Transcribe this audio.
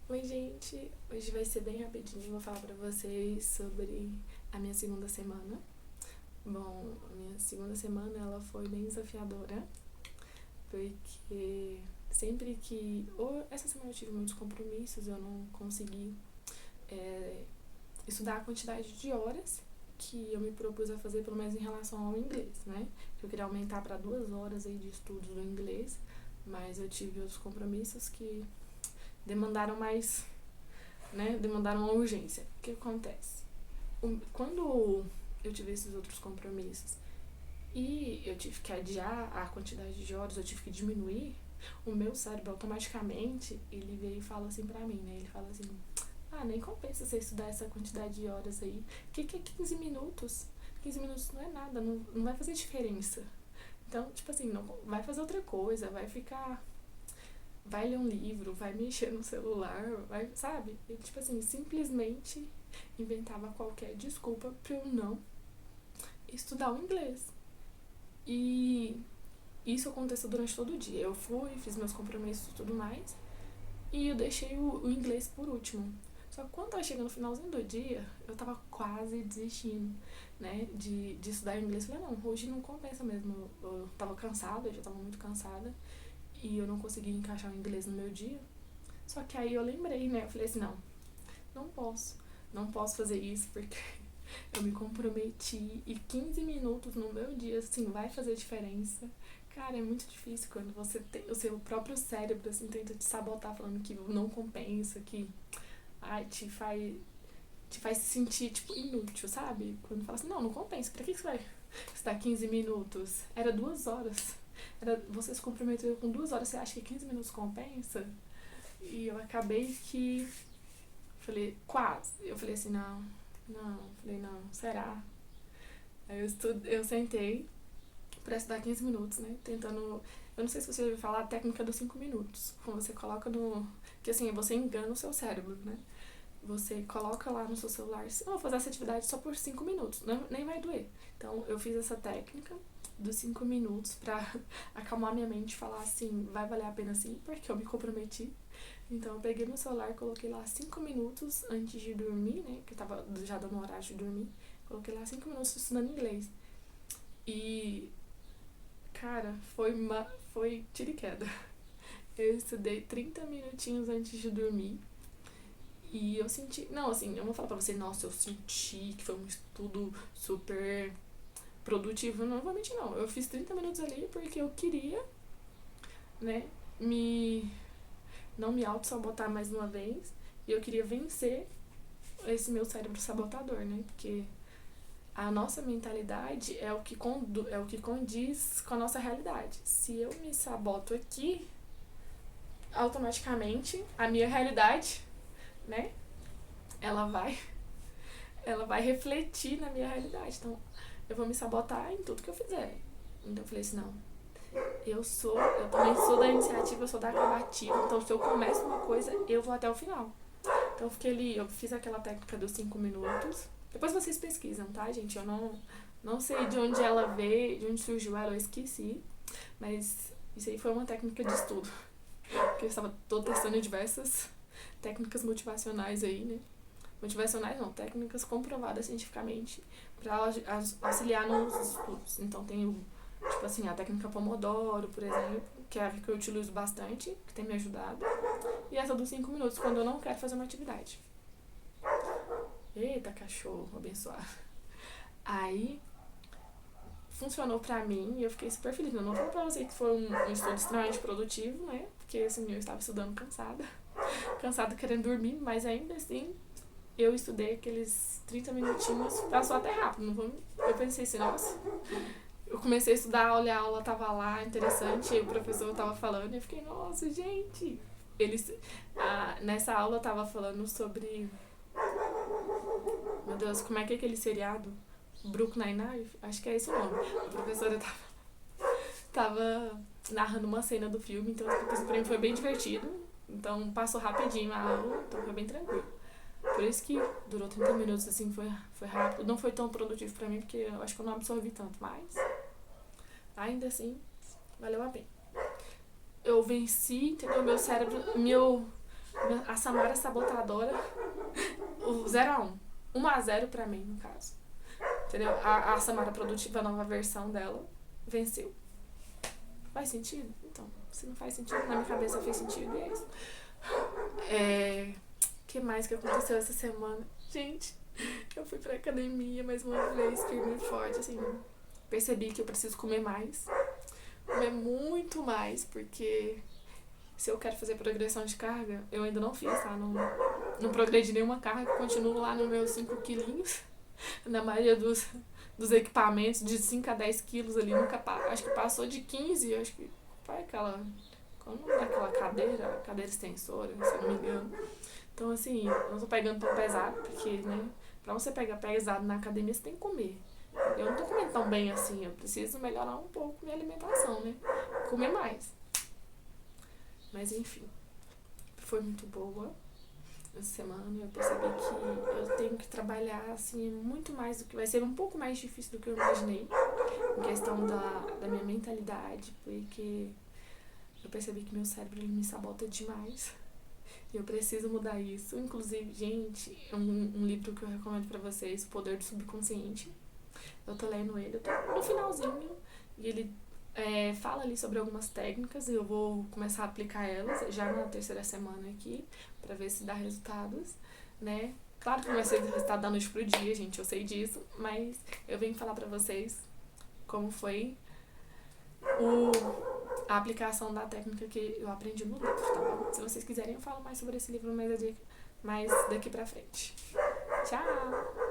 Oi, gente! Hoje vai ser bem rapidinho. Vou falar pra vocês sobre a minha segunda semana. Bom, a minha segunda semana ela foi bem desafiadora, porque sempre que. Ou essa semana eu tive muitos compromissos, eu não consegui é, estudar a quantidade de horas que eu me propus a fazer, pelo menos em relação ao inglês, né? Eu queria aumentar para 2 horas aí de estudos do inglês, mas eu tive outros compromissos que demandaram mais, né? Demandaram uma urgência. O que acontece? Quando eu tive esses outros compromissos e eu tive que adiar a quantidade de horas, eu tive que diminuir, o meu cérebro automaticamente, ele veio e fala assim pra mim, né? Ele fala assim, nem compensa você estudar essa quantidade de horas aí. Que é 15 minutos? 15 minutos não é nada, não vai fazer diferença. Então, tipo assim, não vai fazer outra coisa, vai ficar, vai ler um livro, vai mexer no celular, vai, sabe? Ele, tipo assim, simplesmente inventava qualquer desculpa pra eu não estudar o inglês. E isso aconteceu durante todo o dia. Eu fui, fiz meus compromissos e tudo mais, e eu deixei o inglês por último. Só que quando tava chegando no finalzinho do dia, eu tava quase desistindo, né, de estudar inglês. Eu falei, não, hoje não compensa mesmo. Eu tava cansada, eu já tava muito cansada, e eu não conseguia encaixar o inglês no meu dia. Só que aí eu lembrei, né, eu falei assim, não posso. Não posso fazer isso porque eu me comprometi e 15 minutos no meu dia, assim, vai fazer diferença. Cara, é muito difícil quando você tem o seu próprio cérebro, assim, tenta te sabotar falando que não compensa, que te faz se sentir, tipo, inútil, sabe? Quando fala assim, não compensa, pra que você vai estudar 15 minutos? Era 2 horas. Você se comprometeu com 2 horas, você acha que 15 minutos compensa? E eu acabei que falei, quase. Eu falei assim, falei, não, será? Aí eu sentei pra estudar 15 minutos, né? Tentando. Eu não sei se você já ouviu falar a técnica dos 5 minutos. Quando você coloca no. Que assim, você engana o seu cérebro, né? Você coloca lá no seu celular, eu vou fazer essa atividade só por 5 minutos, nem vai doer. Então eu fiz essa técnica dos 5 minutos pra acalmar minha mente e falar assim, vai valer a pena sim, porque eu me comprometi. Então eu peguei meu celular, coloquei lá 5 minutos antes de dormir, né? Que tava já dando horário de dormir. Coloquei lá 5 minutos estudando inglês. E, cara, foi tiro e queda. Eu estudei 30 minutinhos antes de dormir. E eu senti. Não, assim, eu vou falar pra você, nossa, eu senti que foi um estudo super produtivo. Não, novamente não. Eu fiz 30 minutos ali porque eu queria, né, me. Não me auto-sabotar mais uma vez. E eu queria vencer esse meu cérebro sabotador, né? Porque a nossa mentalidade é o que condiz com a nossa realidade. Se eu me saboto aqui, automaticamente a minha realidade, né? Ela vai, ela vai refletir na minha realidade. Então, eu vou me sabotar em tudo que eu fizer. Então eu falei assim, não, eu também sou da iniciativa, eu sou da acabativa. Então se eu começo uma coisa, eu vou até o final. Então eu fiquei ali, eu fiz aquela técnica dos 5 minutos. Depois vocês pesquisam, tá, gente? Eu não sei de onde ela veio, de onde surgiu ela, eu esqueci. Mas isso aí foi uma técnica de estudo. Porque eu estava tô testando diversas técnicas motivacionais aí, né? Motivacionais não, técnicas comprovadas cientificamente para auxiliar nos estudos. Então tem tipo assim, a técnica Pomodoro, por exemplo, que é a que eu utilizo bastante, que tem me ajudado. E essa dos 5 minutos, quando eu não quero fazer uma atividade. Eita, cachorro, abençoado. Aí, funcionou pra mim e eu fiquei super feliz. Eu não vou pra você que foi um estudo extremamente produtivo, né? Porque assim, eu estava estudando cansada. Cansada querendo dormir, mas ainda assim eu estudei aqueles 30 minutinhos, passou até rápido. Não vou, eu pensei assim, nossa. Eu comecei a estudar, olha, a aula tava lá, interessante, e o professor tava falando, e eu fiquei, nossa, gente. Eles, nessa aula tava falando sobre, meu Deus, como é que é aquele seriado? Brooklyn Nine-Nine? Acho que é esse o nome. A professora tava narrando uma cena do filme, então isso pra mim foi bem divertido. Então passou rapidinho a aula, então foi bem tranquilo. Por isso que durou 30 minutos, assim, foi rápido. Não foi tão produtivo pra mim, porque eu acho que eu não absorvi tanto, mas ainda assim, valeu a pena. Eu venci, entendeu? Meu cérebro, A Samara Sabotadora, o 0-1. 1-0 pra mim, no caso. Entendeu? A Samara Produtiva, a nova versão dela, venceu. Faz sentido? Então, se não faz sentido, na minha cabeça fez sentido e é isso. O que mais que aconteceu essa semana? Gente, eu fui pra academia mais uma vez, firme e forte, assim. Percebi que eu preciso comer mais. Comer muito mais, porque se eu quero fazer progressão de carga, eu ainda não fiz, tá? Não progredi nenhuma carga, continuo lá nos meus 5 quilinhos. Na maioria dos equipamentos, de 5 a 10 quilos ali, nunca acho que passou de 15, acho que foi aquela. Qual o nome daquela cadeira? Cadeira extensora, se eu não me engano. Então, assim, eu não tô pegando tão pesado, porque, né, pra você pegar pesado na academia, você tem que comer. Eu não tô comendo tão bem assim, eu preciso melhorar um pouco minha alimentação, né? Comer mais. Mas, enfim, foi muito boa essa semana. Eu percebi que eu tenho que trabalhar, assim, muito mais do que... Vai ser um pouco mais difícil do que eu imaginei, em questão da minha mentalidade, porque eu percebi que meu cérebro ele me sabota demais. E eu preciso mudar isso. Inclusive, gente, um livro que eu recomendo pra vocês, O Poder do Subconsciente. Eu tô lendo ele, eu tô no finalzinho, e ele fala ali sobre algumas técnicas, e eu vou começar a aplicar elas já na terceira semana aqui, pra ver se dá resultados, né? Claro que não vai ser resultado da noite pro dia, gente, eu sei disso, mas eu venho falar pra vocês como foi a aplicação da técnica que eu aprendi no livro, tá bom? Se vocês quiserem, eu falo mais sobre esse livro mais daqui pra frente. Tchau!